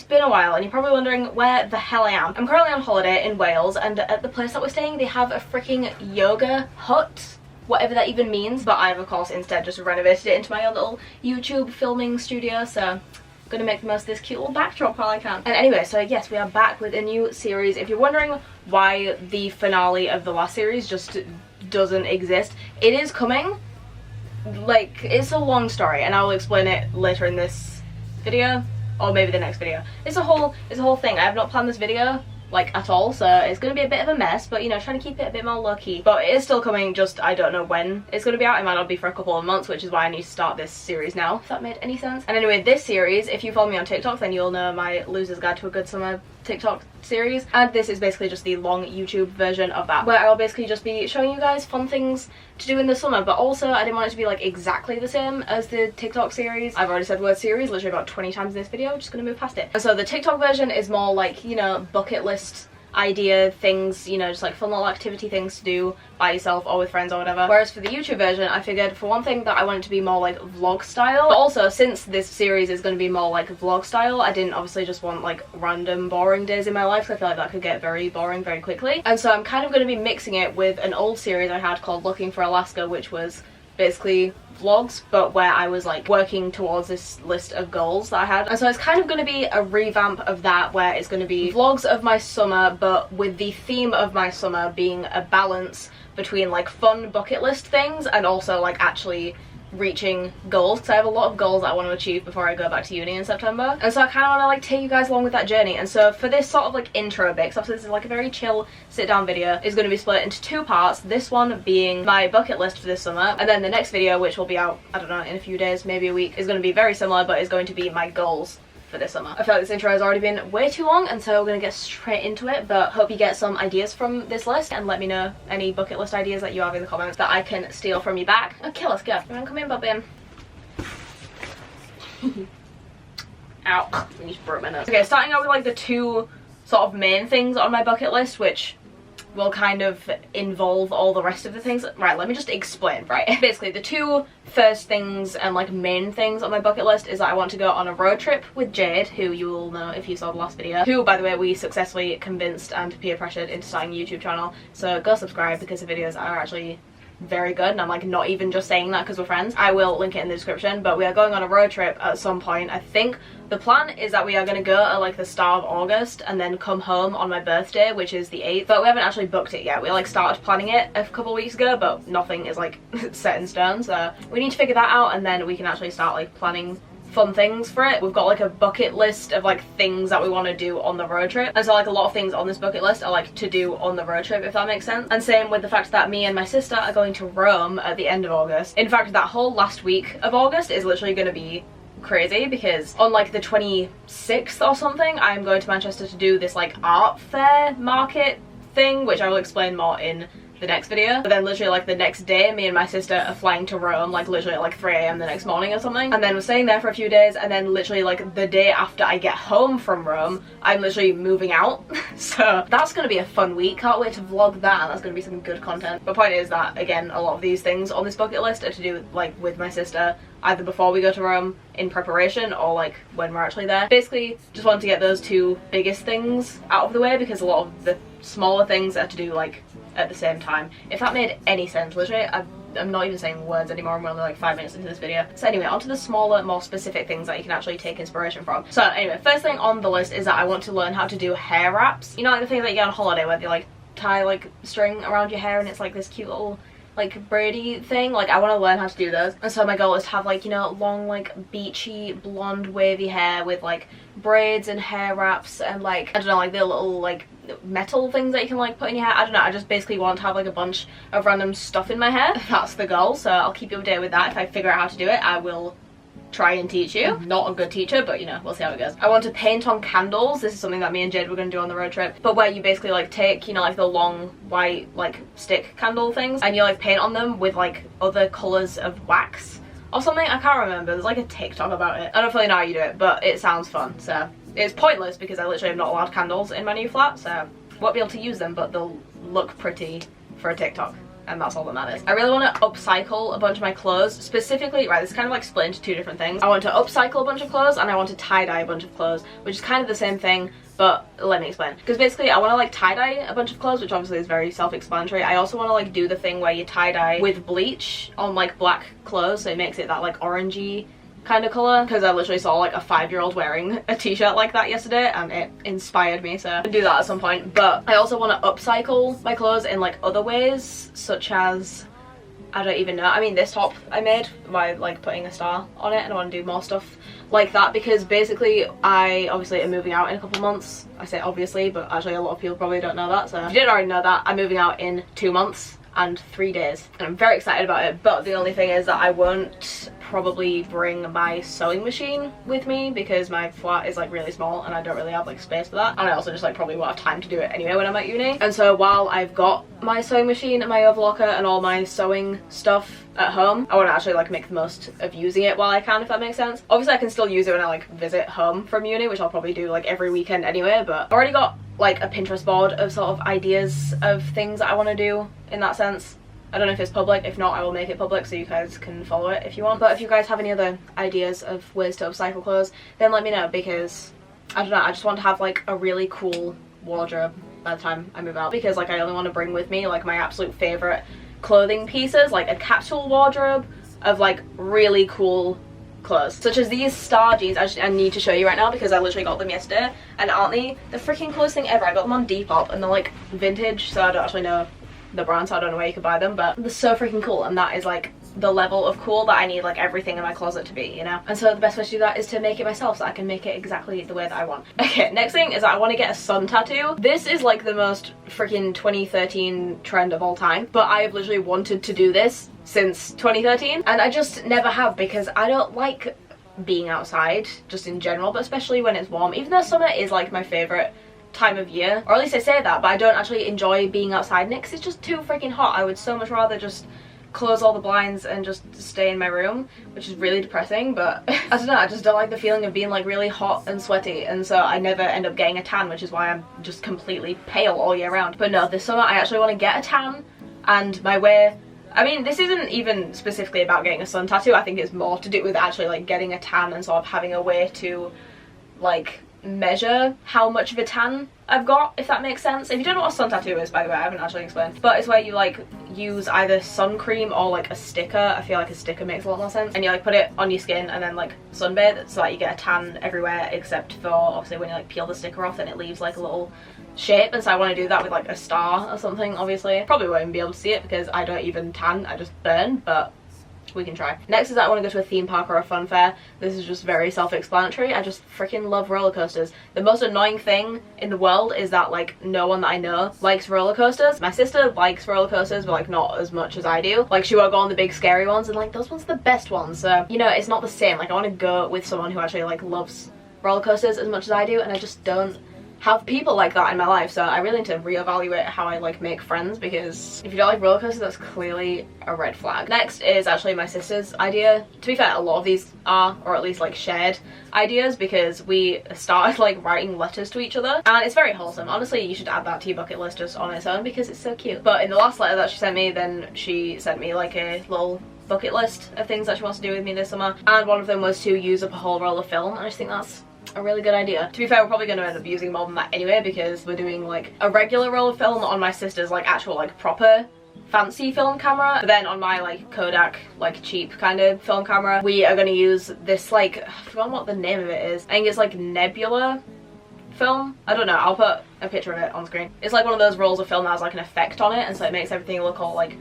been a while and you're probably wondering where the hell I am. I'm currently on holiday in Wales, and at the place that we're staying they have a freaking yoga hut, whatever that even means, but I've of course instead just renovated it into my own little YouTube filming studio, so I'm gonna make the most of this cute little backdrop while I can. And anyway, so yes, we are back with a new series. If you're wondering why the finale of the last series just doesn't exist, it is coming. Like, it's a long story and I will explain it later in this video, or maybe the next video. It's a whole thing. I have not planned this video like at all, so it's gonna be a bit of a mess, but you know, trying to keep it a bit more low-key. But it is still coming, just I don't know when it's gonna be out. It might not be for a couple of months, which is why I need to start this series now, if that made any sense. And anyway, this series, if you follow me on TikTok, then you'll know my Loser's Guide to a Good Summer TikTok series, and this is basically just the long YouTube version of that, where I'll basically just be showing you guys fun things to do in the summer. But also I didn't want it to be like exactly the same as the TikTok series. I've already said the word series literally about 20 times in this video, just gonna move past it. And so the TikTok version is more like, you know, bucket list idea things, you know, just like fun little activity things to do by yourself or with friends or whatever. Whereas for the YouTube version, I figured for one thing that I wanted to be more like vlog style, but also since this series is going to be more like vlog style, I didn't obviously just want like random boring days in my life, because I feel like that could get very boring very quickly. And so I'm kind of going to be mixing it with an old series I had called Looking for Alaska, which was basically vlogs, but where I was like working towards this list of goals that I had. And so it's kind of going to be a revamp of that, where it's going to be vlogs of my summer, but with the theme of my summer being a balance between like fun bucket list things and also like actually reaching goals, because I have a lot of goals that I want to achieve before I go back to uni in September. And so I kind of want to like take you guys along with that journey. And so for this sort of like intro bit, because obviously this is like a very chill sit down video, is going to be split into two parts. This one being my bucket list for this summer, and then the next video, which will be out, I don't know, in a few days, maybe a week, is going to be very similar, but is going to be my goals for this summer. I feel like this intro has already been way too long, and so we're gonna get straight into it, but hope you get some ideas from this list and let me know any bucket list ideas that you have in the comments that I can steal from you back. Okay, let's go. Everyone come in, Bobbin. Ow, I just broke my nose. Okay, starting out with like the two sort of main things on my bucket list, which will kind of involve all the rest of the things. Right, let me just explain, right? Basically, the two first things and like main things on my bucket list is that I want to go on a road trip with Jade, who you will know if you saw the last video, who, by the way, we successfully convinced and peer pressured into starting a YouTube channel. So go subscribe, because the videos are actually very good, and I'm like not even just saying that because we're friends. I will link it in the description, but we are going on a road trip at some point. I think the plan is that we are going to go at like the start of August and then come home on my birthday, which is the 8th, but we haven't actually booked it yet. We like started planning it a couple weeks ago, but nothing is like set in stone, so we need to figure that out, and then we can actually start like planning fun things for it. We've got like a bucket list of like things that we want to do on the road trip, and so like a lot of things on this bucket list are like to do on the road trip, if that makes sense. And same with the fact that me and my sister are going to Rome at the end of August. In fact, that whole last week of August is literally going to be crazy, because on like the 26th or something I'm going to Manchester to do this like art fair market thing, which I will explain more in the next video. But then literally like the next day, me and my sister are flying to Rome, like literally at like 3 AM the next morning or something, and then we're staying there for a few days, and then literally like the day after I get home from Rome I'm literally moving out. So that's gonna be a fun week. Can't wait to vlog that, and that's gonna be some good content. The point is that, again, a lot of these things on this bucket list are to do like with my sister, either before we go to Rome in preparation or like when we're actually there. Basically just wanted to get those two biggest things out of the way, because a lot of the smaller things are to do like at the same time, if that made any sense. Literally I'm not even saying words anymore, I'm only like 5 minutes into this video. So anyway, onto the smaller, more specific things that you can actually take inspiration from. So anyway, first thing on the list is that I want to learn how to do hair wraps. You know, like the thing that you get on holiday where they like tie like string around your hair and it's like this cute little like braidy thing. Like I want to learn how to do those, and so my goal is to have like, you know, long like beachy blonde wavy hair with like braids and hair wraps and like, I don't know, like the little like metal things that you can like put in your hair. I don't know, I just basically want to have like a bunch of random stuff in my hair. That's the goal, so I'll keep you updated with that. If I figure out how to do it, I will try and teach you. Not a good teacher, but you know, we'll see how it goes. I want to paint on candles. This is something that me and Jade were going to do on the road trip, but where you basically like take, you know, like the long white like stick candle things, and you like paint on them with like other colors of wax or something. I can't remember, there's like a TikTok about it. I don't really know how you do it, but it sounds fun. So it's pointless because I literally have not allowed candles in my new flat, so won't be able to use them, but they'll look pretty for a TikTok. and that's all that matters. I really want to upcycle a bunch of my clothes. Specifically, right, this is kind of like split into two different things. I want to upcycle a bunch of clothes and I want to tie-dye a bunch of clothes, which is kind of the same thing, but let me explain. Because basically I want to like tie-dye a bunch of clothes, which obviously is very self-explanatory. I also want to like do the thing where you tie-dye with bleach on like black clothes, so it makes it that like orangey kind of color, because I literally saw like a 5-year-old wearing a t-shirt like that yesterday and it inspired me, so I'm gonna do that at some point. But I also want to upcycle my clothes in like other ways, such as, I don't even know, I mean this top I made by like putting a star on it, and I want to do more stuff like that because basically I obviously am moving out in a couple months. I say obviously, but actually a lot of people probably don't know that, so if you didn't already know that, I'm moving out in 2 months and 3 days and I'm very excited about it. But the only thing is that I won't probably bring my sewing machine with me because my flat is like really small and I don't really have like space for that, and I also just like probably won't have time to do it anyway when I'm at uni. And so while I've got my sewing machine and my overlocker and all my sewing stuff at home, I want to actually like make the most of using it while I can, if that makes sense. Obviously I can still use it when I like visit home from uni, which I'll probably do like every weekend anyway, but I've already got like a Pinterest board of sort of ideas of things that I want to do in that sense. I don't know if it's public. If not, I will make it public so you guys can follow it if you want. But if you guys have any other ideas of ways to upcycle clothes, then let me know, because I don't know, I just want to have like a really cool wardrobe by the time I move out, because like I only want to bring with me like my absolute favorite clothing pieces, like a capsule wardrobe of like really cool clothes, such as these star jeans. I need to show you right now because I literally got them yesterday, and aren't they the freaking coolest thing ever? I got them on Depop and they're like vintage, so I don't actually know the brand, so I don't know where you could buy them, but they're so freaking cool, and that is like the level of cool that I need like everything in my closet to be, you know? And so the best way to do that is to make it myself so I can make it exactly the way that I want. Okay, next thing is that I want to get a sun tattoo. This is like the most freaking 2013 trend of all time, but I have literally wanted to do this since 2013 and I just never have, because I don't like being outside just in general, but especially when it's warm, even though summer is like my favorite time of year, or at least I say that, but I don't actually enjoy being outside because it's just too freaking hot. I would so much rather just close all the blinds and just stay in my room, which is really depressing, but I don't know, I just don't like the feeling of being like really hot and sweaty, and so I never end up getting a tan, which is why I'm just completely pale all year round. But no, this summer I actually want to get a tan, and my way, I mean, this isn't even specifically about getting a sun tattoo. I think it's more to do with actually like getting a tan and sort of having a way to like measure how much of a tan I've got, if that makes sense. If you don't know what a sun tattoo is, by the way, I haven't actually explained, but it's where you like use either sun cream or like a sticker. I feel like a sticker makes a lot more sense, and you like put it on your skin and then like sunbathe so that you get a tan everywhere, except for obviously when you like peel the sticker off and it leaves like a little shape. And so I want to do that with like a star or something. Obviously probably won't even be able to see it because I don't even tan, I just burn, but we can try. Next is that I want to go to a theme park or a fun fair. This is just very self-explanatory. I just freaking love roller coasters. The most annoying thing in the world is that like no one that I know likes roller coasters. My sister likes roller coasters, but like not as much as I do. Like she won't go on the big scary ones, and like those ones are the best ones, so you know, it's not the same. Like I want to go with someone who actually like loves roller coasters as much as I do, and I just don't have people like that in my life, so I really need to reevaluate how I like make friends, because if you don't like roller coasters, that's clearly a red flag. Next is actually my sister's idea. To be fair, a lot of these are, or at least like shared ideas, because we started like writing letters to each other, and it's very wholesome. Honestly, you should add that to your bucket list just on its own because it's so cute. But in the last letter that she sent me, then she sent me like a little bucket list of things that she wants to do with me this summer, and one of them was to use up a whole roll of film, and I just think that's a really good idea. To be fair, we're probably going to end up using more than that anyway, because we're doing like a regular roll of film on my sister's like actual like proper fancy film camera, but then on my like Kodak like cheap kind of film camera we are going to use this like, I forgot what the name of it is. I think it's like nebula film. I don't know, I'll put a picture of it on screen. It's like one of those rolls of film that has like an effect on it, and so it makes everything look all like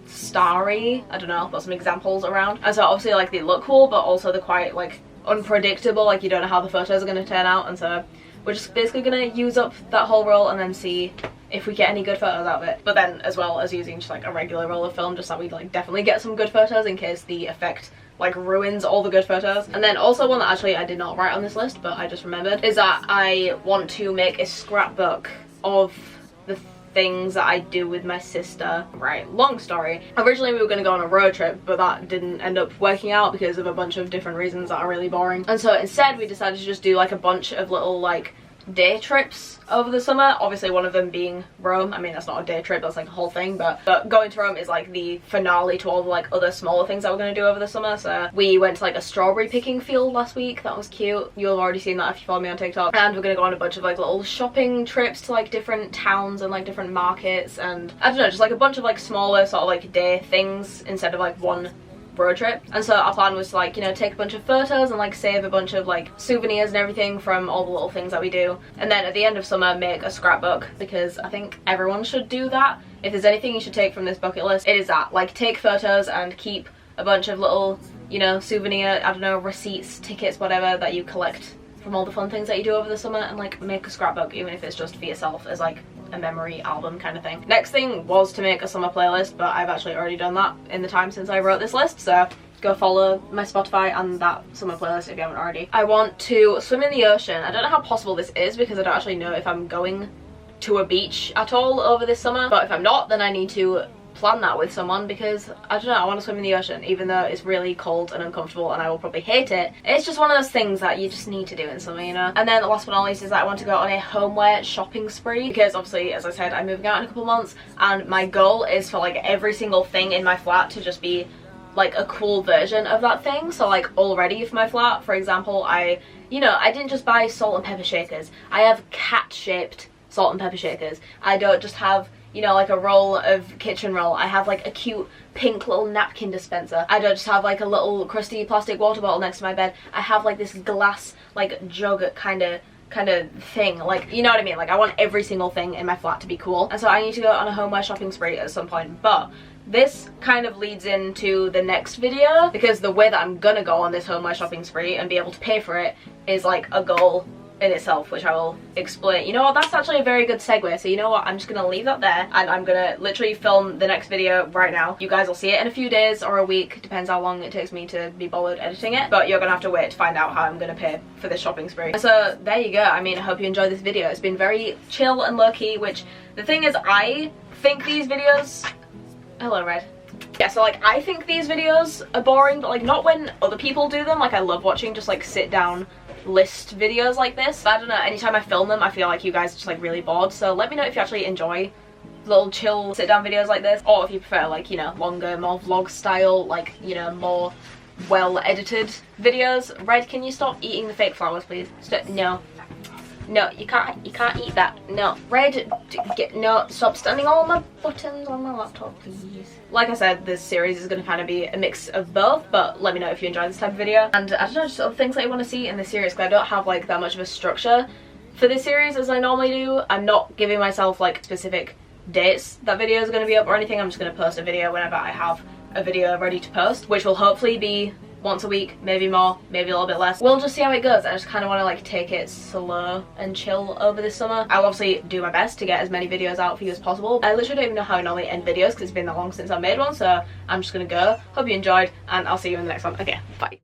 starry. I don't know, I'll put some examples around, and so obviously like they look cool, but also they're quite like unpredictable. Like you don't know how the photos are going to turn out, and so we're just basically going to use up that whole roll and then see if we get any good photos out of it. But then as well as using just like a regular roll of film, just so we like definitely get some good photos in case the effect like ruins all the good photos. And then also one that actually I did not write on this list but I just remembered is that I want to make a scrapbook of the things that I do with my sister. Right, long story. Originally we were going to go on a road trip, but that didn't end up working out because of a bunch of different reasons that are really boring, and so instead we decided to just do like a bunch of little like day trips over the summer. Obviously one of them being Rome. I mean, that's not a day trip, that's like a whole thing, but going to Rome is like the finale to all the like other smaller things that we're going to do over the summer. So we went to like a strawberry picking field last week. That was cute. You'll have already seen that if you follow me on TikTok. And we're going to go on a bunch of like little shopping trips to like different towns and like different markets, and I don't know, just like a bunch of like smaller sort of like day things instead of like one road trip. And so our plan was to like, you know, take a bunch of photos and like save a bunch of like souvenirs and everything from all the little things that we do, and then at the end of summer make a scrapbook, because I think everyone should do that. If there's anything you should take from this bucket list, it is that. Like, take photos and keep a bunch of little, you know, souvenir, I don't know, receipts, tickets, whatever that you collect from all the fun things that you do over the summer, and like make a scrapbook, even if it's just for yourself as like a memory album kind of thing. Next thing was to make a summer playlist, but I've actually already done that in the time since I wrote this list, so go follow my Spotify and that summer playlist if you haven't already. I want to swim in the ocean. I don't know how possible this is because I don't actually know if I'm going to a beach at all over this summer, but if I'm not, then I need to plan that with someone, because I don't know, I want to swim in the ocean even though it's really cold and uncomfortable and I will probably hate it. It's just one of those things that you just need to do in summer, you know. And then the last but not least is that I want to go on a homeware shopping spree, because obviously, as I said, I'm moving out in a couple months and my goal is for like every single thing in my flat to just be like a cool version of that thing. So like already for my flat, for example, I didn't just buy salt and pepper shakers. I have cat-shaped salt and pepper shakers. I don't just have, you know, like a roll of kitchen roll. I have like a cute pink little napkin dispenser. I don't just have like a little crusty plastic water bottle next to my bed. I have like this glass like jug kind of thing, like, you know what I mean? Like, I want every single thing in my flat to be cool, and so I need to go on a homeware shopping spree at some point. But this kind of leads into the next video, because the way that I'm gonna go on this homeware shopping spree and be able to pay for it is like a goal in itself, which I will explain. You know what, that's actually a very good segue, so you know what, I'm just gonna leave that there and I'm gonna literally film the next video right now. You guys will see it in a few days or a week, depends how long it takes me to be bothered editing it, but you're gonna have to wait to find out how I'm gonna pay for this shopping spree. So there you go. I mean, I hope you enjoyed this video. It's been very chill and low-key, which the thing is, I think these videos, hello Red. Yeah, so like, I think these videos are boring, but like not when other people do them. Like, I love watching just like sit down list videos like this. But I don't know, anytime I film them I feel like you guys are just like really bored, so let me know if you actually enjoy little chill sit down videos like this, or if you prefer like, you know, longer, more vlog style, like, you know, more well edited videos. Red, can you stop eating the fake flowers, please? No, you can't eat that. No, Red, no, stop standing all my buttons on my laptop, please. Like I said, this series is going to kind of be a mix of both, but let me know if you enjoy this type of video. And I don't know, just other things that you want to see in this series, because I don't have like that much of a structure for this series as I normally do. I'm not giving myself like specific dates that video is going to be up or anything. I'm just going to post a video whenever I have a video ready to post, which will hopefully be once a week, maybe more, maybe a little bit less. We'll just see how it goes. I just kind of want to like take it slow and chill over this summer. I'll obviously do my best to get as many videos out for you as possible. I literally don't even know how I normally end videos because it's been that long since I made one, so I'm just gonna go. Hope you enjoyed, and I'll see you in the next one. Okay, bye.